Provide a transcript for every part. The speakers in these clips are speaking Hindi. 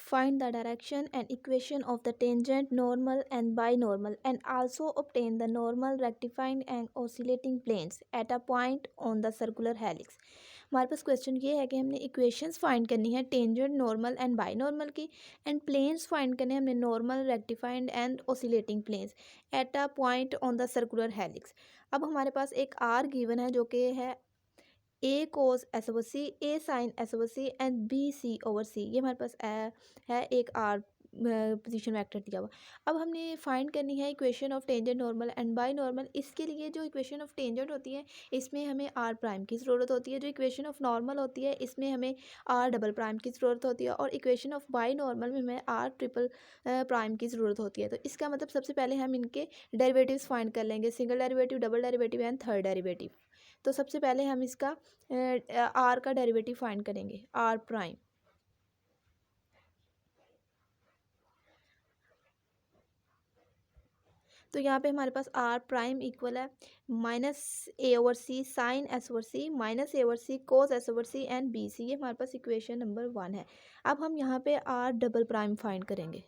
Find the direction and equation of the tangent, normal and binormal, and also obtain the normal, rectifying and oscillating planes at a point on the circular helix. हमारे पास क्वेश्चन ये है कि हमने इक्वेशंस फाइंड करनी है टेंजेंट, नॉर्मल एंड बाइनॉर्मल की, एंड प्लेन्स फाइंड करने हैं हमने normal, rectifying and oscillating planes at a point on the circular helix. अब हमारे पास एक आर गिवन है जो कि है a cos S over C, a sine S over C and B c over c. ये हमारे पास है एक आर पोजीशन वेक्टर दिया हुआ। अब हमने फाइंड करनी है equation of tangent, normal and by normal. इसके लिए जो इक्वेशन ऑफ टेंजेंट होती है इसमें हमें आर प्राइम की ज़रूरत होती है, जो इक्वेशन ऑफ नॉर्मल होती है इसमें हमें आर डबल प्राइम की ज़रूरत होती है, और इक्वेशन ऑफ बाई नॉर्मल में हमें आर ट्रिपल प्राइम की ज़रूरत होती है। तो इसका मतलब सबसे पहले हम इनके डेरिवेटिव्स फाइंड कर लेंगे, single derivative, double derivative and third derivative. तो सबसे पहले हम इसका आर का डेरिवेटिव फाइंड करेंगे, आर प्राइम। तो यहाँ पे हमारे पास आर प्राइम इक्वल है minus A over C sine S over C minus A over C cos S over C and B C. ये हमारे पास इक्वेशन नंबर 1 है। अब हम यहाँ पे आर डबल प्राइम फाइंड करेंगे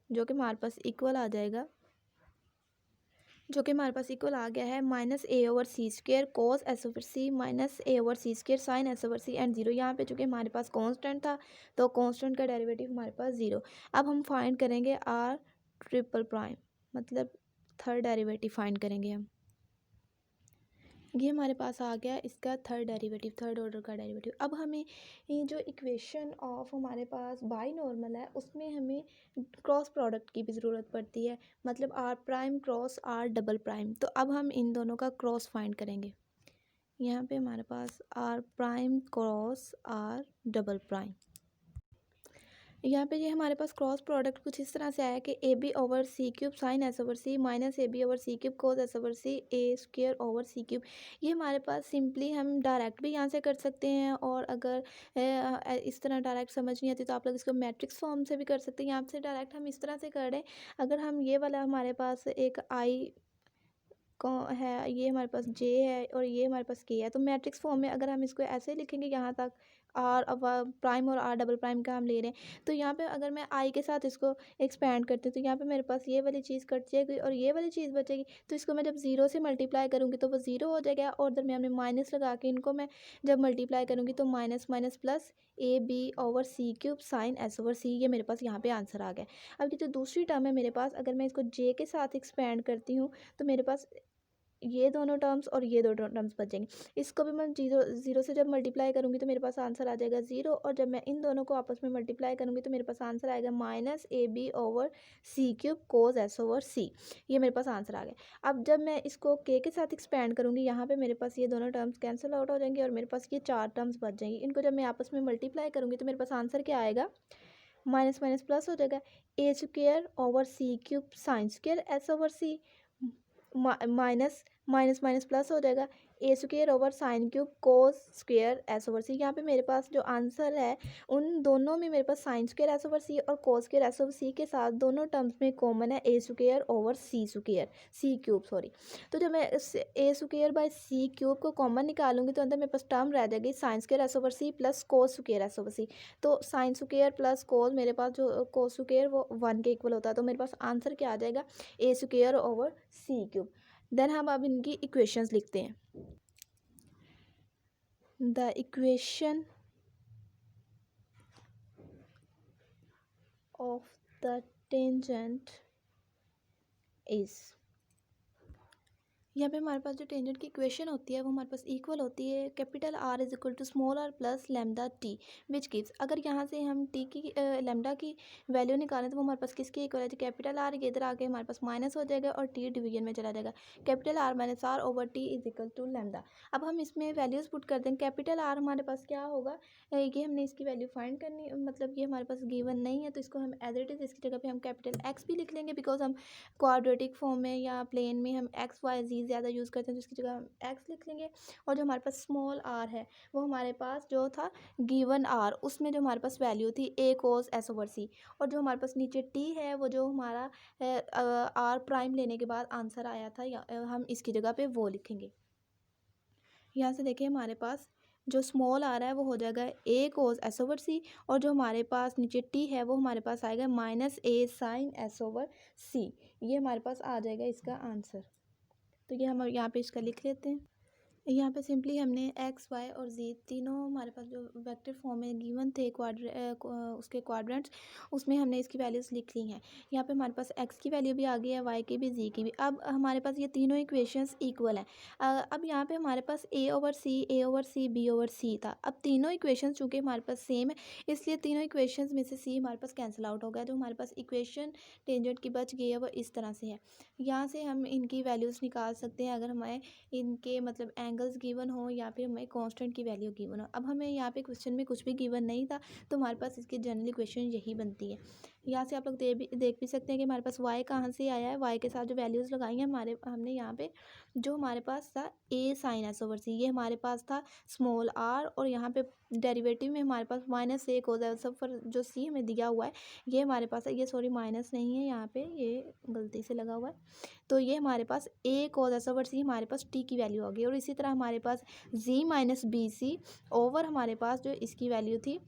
जो कि हमारे पास इक्वल आ जाएगा, जो कि हमारे पास इक्वल आ गया है minus A over C square cos S over C minus A over C square sine S over C and zero. यहाँ पे चूँकि हमारे पास कांस्टेंट था तो कांस्टेंट का डेरिवेटिव हमारे पास जीरो। अब हम फाइंड करेंगे आर ट्रिपल प्राइम, मतलब थर्ड डेरिवेटिव फाइंड करेंगे हम। ये हमारे पास आ गया इसका थर्ड डेरिवेटिव, थर्ड ऑर्डर का डेरिवेटिव। अब हमें ये जो इक्वेशन ऑफ हमारे पास बाई नॉर्मल है उसमें हमें क्रॉस प्रोडक्ट की भी ज़रूरत पड़ती है, मतलब R prime cross are double prime. तो अब हम इन दोनों का क्रॉस फाइंड करेंगे। यहाँ पे हमारे पास are prime cross are double prime. यहाँ पे ये हमारे पास क्रॉस प्रोडक्ट कुछ इस तरह से आया कि A B over C cube sine S over C minus A B over C cube cos S over C A square over C cube. ये हमारे पास सिंपली हम डायरेक्ट भी यहाँ से कर सकते हैं, और अगर इस तरह डायरेक्ट समझ नहीं आती तो आप लोग इसको मैट्रिक्स फॉर्म से भी कर सकते हैं। यहाँ से डायरेक्ट हम इस तरह से कर रहे हैं, अगर हम ये वाला हमारे पास एक आई को है, ये हमारे पास जे है और ये हमारे पास के है, तो मैट्रिक्स फॉर्म में अगर हम इसको ऐसे लिखेंगे यहाँ तक आर अब प्राइम और आर डबल प्राइम का हम ले रहे हैं, तो यहाँ पे अगर मैं आई के साथ इसको एक्सपेंड करती हूँ तो यहाँ पे मेरे पास ये वाली चीज़ कट जाएगी और ये वाली चीज़ बचेगी। तो इसको मैं जब ज़ीरो से मल्टीप्लाई करूँगी तो वो ज़ीरो हो जाएगा, और दरमियान में माइनस लगा के इनको मैं जब मल्टीप्लाई करूँगी तो minus minus plus a B over C cube sine S over c. ये मेरे पास यहाँ पे आंसर आ गया। अब ये जो दूसरी टर्म है मेरे पास, अगर मैं इसको जे के साथ एक्सपेंड करती हूँ तो मेरे पास ये दोनों टर्म्स और ये दो टर्म्स बचेंगे। इसको भी मैं ज़ीरो से जब मल्टीप्लाई करूँगी तो मेरे पास आंसर आ जाएगा ज़ीरो, और जब मैं इन दोनों को आपस में मल्टीप्लाई करूँगी तो मेरे पास आंसर आएगा minus A B over C cube cos S over c. ये मेरे पास आंसर आ गया। अब जब मैं इसको के साथ एक्सपेंड करूँगी, यहाँ पे मेरे पास ये दोनों टर्म्स कैंसिल आउट हो जाएंगे और मेरे पास ये चार टर्म्स बच जाएंगी। इनको जब मैं आपस में मल्टीप्लाई करूँगी तो मेरे पास आंसर क्या आएगा, माइनस माइनस प्लस हो जाएगा, a square over C cube sine square s over C minus minus minus plus हो जाएगा, a square over sine cube cos square s over c. यहाँ पे मेरे पास जो आंसर है उन दोनों में मेरे पास sine square s over c और cos square s over c के साथ दोनों टर्म्स में कॉमन है a square over C square c cube sorry. तो जब मैं a square by c cube को कॉमन निकालूंगी तो अंदर मेरे पास टर्म रह जाएगी sine square s over c plus cos square s over c. तो साइन स्क्वेयर प्लस कोस, मेरे पास जो कोस स्क्वेयर वो 1 के इक्वल होता है, तो मेरे पास आंसर क्या आ जाएगा, a square over C cube. Then हम अब इनकी इक्वेशंस लिखते हैं। The equation of the tangent is, यहाँ पे हमारे पास जो टेंजेंट की इक्वेशन होती है वो हमारे पास इक्वल होती है capital R is equal to small R plus lambda T which gives. अगर यहाँ से हम टी की लैम्डा की वैल्यू निकालें तो वो हमारे पास किसके इक्वल है, कैपिटल आर इधर आके हमारे पास माइनस हो जाएगा और टी डिवीजन में चला जाएगा, capital R minus R over T is equal to lambda. अब हम इसमें वैल्यूज़ पुट कर देंगे। कैपिटल आर हमारे पास क्या होगा, ये हमने इसकी वैल्यू फाइंड करनी, मतलब ये हमारे पास गिवन नहीं है तो इसको हम एज इट इज़ इसकी जगह पे हम कैपिटल एक्स भी लिख लेंगे, बिकॉज हम क्वाड्रेटिक फॉर्म में या प्लेन में हम एक्स वाई जी ज़्यादा यूज़ करते हैं, तो इसकी जगह हम एक्स लिख लेंगे। और जो हमारे पास स्मॉल आर है वो हमारे पास जो था गिवन आर, उसमें जो हमारे पास वैल्यू थी ए कोस एस ओवर सी, और जो हमारे पास नीचे टी है वो जो हमारा आर प्राइम लेने के बाद आंसर आया था, या हम इसकी जगह पे वो लिखेंगे। यहाँ से देखिए हमारे पास जो स्मॉल आ रहा है वो हो जाएगा ए कोस एस ओवर सी, और जो हमारे पास नीचे टी है वो हमारे पास आएगा माइनस ए साइन एस ओवर सी। ये हमारे पास आ जाएगा इसका आंसर। तो ये हम यहाँ पे इसका लिख लेते हैं। यहाँ पे सिंपली हमने एक्स वाई और जी तीनों हमारे पास जो वेक्टर फॉर्म में गिवन थे उसके क्वाड्रेंट्स, उसमें हमने इसकी वैल्यूज़ लिख ली हैं। यहाँ पे हमारे पास एक्स की वैल्यू भी आ गई है, वाई की भी, जी की भी। अब हमारे पास ये तीनों इक्वेशंस इक्वल हैं। अब यहाँ पे हमारे पास ए ओवर सी बी ओवर सी था। अब तीनों इक्वेशंस चूँकि हमारे पास सेम है, इसलिए तीनों इक्वेशंस में से सी हमारे पास कैंसिल आउट हो गया। जो हमारे पास इक्वेशन टेंजेंट की बच गई है वो इस तरह से है। यहाँ से हम इनकी वैल्यूज़ निकाल सकते हैं अगर हमें इनके मतलब एंगल्स गिवन हो या फिर हमें कांस्टेंट की वैल्यू गिवन हो। अब हमें यहाँ पे क्वेश्चन में कुछ भी गिवन नहीं था, तो हमारे पास इसकी जनरल इक्वेशन यही बनती है। यहाँ से आप लोग देख भी सकते हैं कि हमारे पास y कहाँ से आया है। y के साथ जो वैल्यूज़ लगाई हैं हमने यहाँ पे जो हमारे पास था a sign S over c, ये हमारे पास था स्मॉल r, और यहाँ पे डेरिवेटिव में हमारे पास माइनस ए को सब पर जो c हमें दिया हुआ है ये हमारे पास है। ये सॉरी माइनस नहीं है, यहाँ पे ये गलती से लगा हुआ है। तो ये हमारे पास ए कोस एस ओवर सी हमारे पास टी की वैल्यू आ गई, और इसी तरह हमारे पास जी माइनस बी सी ओवर हमारे पास जो इसकी वैल्यू थी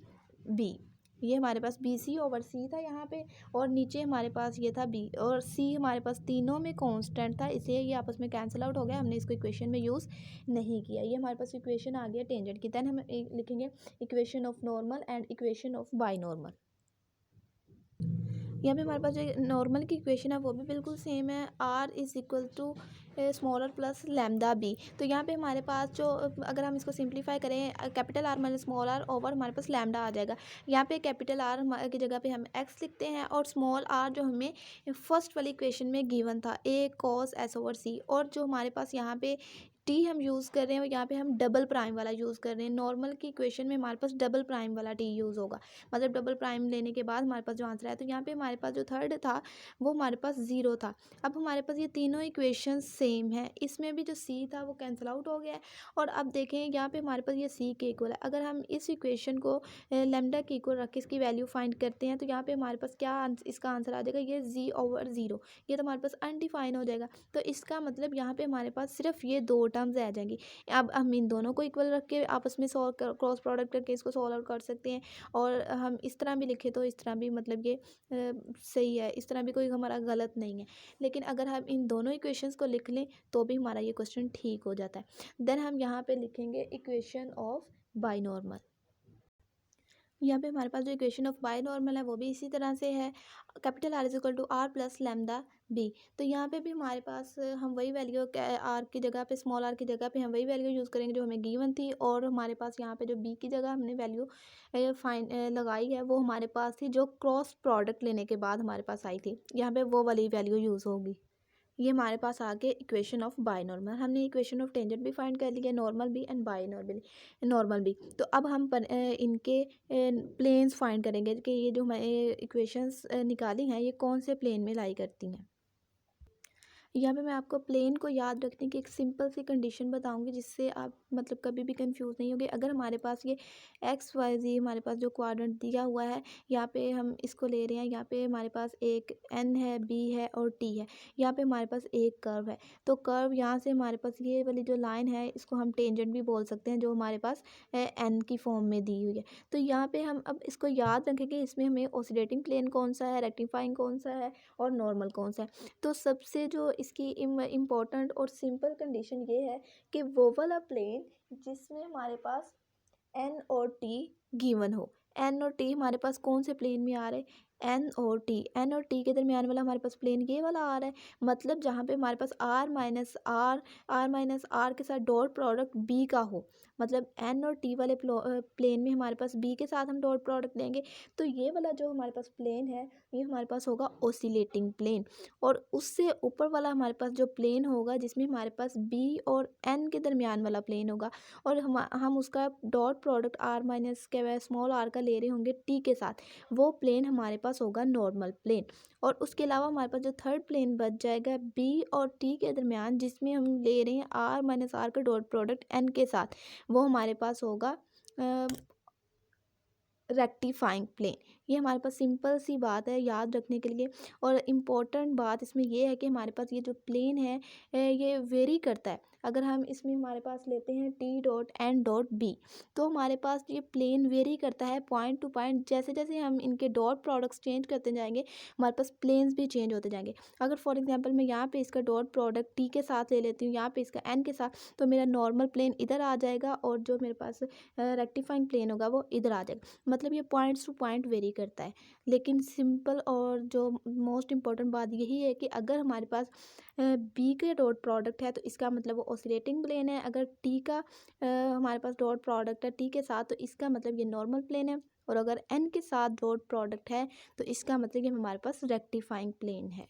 बी, ये हमारे पास बी सी ओवर सी था यहाँ पे, और नीचे हमारे पास ये था बी और सी हमारे पास तीनों में कांस्टेंट था, इसलिए ये आपस में कैंसिल आउट हो गया। हमने इसको इक्वेशन में यूज़ नहीं किया। ये हमारे पास इक्वेशन आ गया टेंजेंट की। देन हम लिखेंगे equation of normal and equation of by normal. यहाँ पे हमारे पास जो नॉर्मल की इक्वेशन है वो भी बिल्कुल सेम है, R is equal to smaller plus lambda B. तो यहाँ पे हमारे पास जो अगर हम इसको सिंप्लीफाई करें capital R minus small R over हमारे पास लैम्डा आ जाएगा। यहाँ पे कैपिटल आर की जगह पे हम एक्स लिखते हैं, और स्मॉल आर जो हमें फर्स्ट वाली इक्वेशन में गिवन था ए कॉस एस ओवर सी, और जो हमारे पास यहाँ पे टी हम यूज़ कर रहे हैं यहाँ पे हम डबल प्राइम वाला यूज़ कर रहे हैं। नॉर्मल की इक्वेशन में हमारे पास डबल प्राइम वाला टी यूज़ होगा, मतलब डबल प्राइम लेने के बाद हमारे पास जो आंसर आया। तो यहाँ पे हमारे पास जो थर्ड था वो हमारे पास ज़ीरो था। अब हमारे पास ये तीनों इक्वेशन सेम है, इसमें भी जो सी था वो कैंसिल आउट हो गया है। और अब देखें यहाँ पे हमारे पास ये सी के इक्वल है। अगर हम इस इक्वेशन को लेमडा के इक्वल रख के इसकी वैल्यू फाइंड करते हैं तो यहाँ पे हमारे पास क्या इसका आंसर आ जाएगा, ये जी ओवर ज़ीरो। ये तो हमारे पास अनडिफाइन हो जाएगा। तो इसका मतलब यहाँ पे हमारे पास सिर्फ ये दो टर्म्स रह जाएंगी। अब हम इन दोनों को इक्वल रख के आपस में सॉल्व क्रॉस प्रोडक्ट करके इसको सॉल्व आउट कर सकते हैं। और हम इस तरह भी लिखे तो इस तरह भी मतलब ये सही है, इस तरह भी कोई हमारा गलत नहीं है। लेकिन अगर हम इन दोनों इक्वेशंस को लिख लें तो भी हमारा ये क्वेश्चन ठीक हो जाता है। देन हम यहाँ पे लिखेंगे इक्वेशन ऑफ बाइनॉर्मल। यहाँ पे हमारे पास जो इक्वेशन ऑफ बाई नॉर्मल है वो भी इसी तरह से है, capital R is equal to R plus lambda B. तो यहाँ पे भी हमारे पास हम वही वैल्यू आर की जगह पे स्मॉल आर की जगह पे हम वही वैल्यू यूज़ करेंगे जो हमें गिवन थी, और हमारे पास यहाँ पे जो बी की जगह हमने वैल्यू लगाई है वो हमारे पास थी जो क्रॉस प्रोडक्ट लेने के बाद हमारे पास आई थी। यहाँ पे वो वाली वैल्यू यूज़ होगी। ये हमारे पास आ गए इक्वेशन ऑफ बाइनॉर्मल। हमने इक्वेशन ऑफ टेंजेंट भी फाइंड कर लिया, नॉर्मल भी एंड नॉर्मल भी। तो अब हम इनके प्लेन्स फाइंड करेंगे कि ये जो हमारे इक्वेशंस निकाली हैं ये कौन से प्लेन में लाई करती हैं। यहाँ पे मैं आपको प्लेन को याद रखने की एक सिंपल सी कंडीशन बताऊंगी जिससे आप मतलब कभी भी कंफ्यूज नहीं होंगे। अगर हमारे पास ये एक्स वाई जी हमारे पास जो क्वाड्रेंट दिया हुआ है, यहाँ पे हम इसको ले रहे हैं, यहाँ पे हमारे पास एक एन है, बी है और टी है। यहाँ पे हमारे पास एक कर्व है, तो कर्व यहाँ से हमारे पास ये वाली जो लाइन है इसको हम टेंजेंट भी बोल सकते हैं जो हमारे पास एन की फॉर्म में दी हुई है। तो यहाँ पे हम अब इसको याद रखेंगे, इसमें हमें ऑसिलेटिंग प्लेन कौन सा है, रेक्टिफाइंग कौन सा है और नॉर्मल कौन सा है। तो सबसे जो इसकी इम्पोर्टेंट और सिंपल कंडीशन ये है कि वो वाला प्लेन जिसमें हमारे पास एन और टी गिवन हो। एन और टी हमारे पास कौन से प्लेन में आ रहे हैं, एन और टी के दरमियान वाला हमारे पास प्लेन ये वाला आ रहा है। मतलब जहाँ पे हमारे पास आर माइनस आर के साथ डॉट प्रोडक्ट बी का हो, मतलब एन और टी वाले प्लेन में हमारे पास बी के साथ हम डॉट प्रोडक्ट लेंगे, तो ये वाला जो हमारे पास प्लेन है ये हमारे पास होगा ओसिलेटिंग प्लेन। और उससे ऊपर वाला हमारे पास जो प्लेन होगा जिसमें हमारे पास बी और एन के दरमियान वाला प्लेन होगा, और हम उसका डॉट प्रोडक्ट आर माइनस के स्मॉल आर का ले रहे होंगे टी के साथ, वो प्लेन हमारे पास होगा नॉर्मल प्लेन। और उसके अलावा हमारे पास जो थर्ड प्लेन बच जाएगा बी और टी के दरमियान जिसमें हम ले रहे हैं आर माइनस आर का डॉट प्रोडक्ट एन के साथ, वो हमारे पास होगा रेक्टिफाइंग प्लेन। ये हमारे पास सिंपल सी बात है याद रखने के लिए। और इम्पोर्टेंट बात इसमें ये है कि हमारे पास ये जो प्लेन है ये वेरी करता है। अगर हम इसमें हमारे पास लेते हैं T dot N dot B, तो हमारे पास ये प्लेन वेरी करता है पॉइंट टू पॉइंट। जैसे जैसे हम इनके डॉट प्रोडक्ट्स चेंज करते जाएंगे हमारे पास प्लेन्स भी चेंज होते जाएंगे। अगर फॉर एग्जांपल मैं यहाँ पे इसका डॉट प्रोडक्ट टी के साथ ले लेती हूँ, यहाँ पे इसका एन के साथ, तो मेरा नॉर्मल प्लेन इधर आ जाएगा और जो मेरे पास रेक्टिफाइंग प्लेन होगा वो इधर आ जाएगा। मतलब ये पॉइंट्स टू पॉइंट वेरी करता है। लेकिन सिंपल और जो मोस्ट इम्पॉर्टेंट बात यही है कि अगर हमारे पास बी के डॉट प्रोडक्ट है तो इसका मतलब वो ऑसिलेटिंग प्लेन है। अगर टी का हमारे पास डॉट प्रोडक्ट है टी के साथ तो इसका मतलब ये नॉर्मल प्लेन है। और अगर एन के साथ डॉट प्रोडक्ट है तो इसका मतलब ये हमारे पास रेक्टिफाइंग प्लेन है।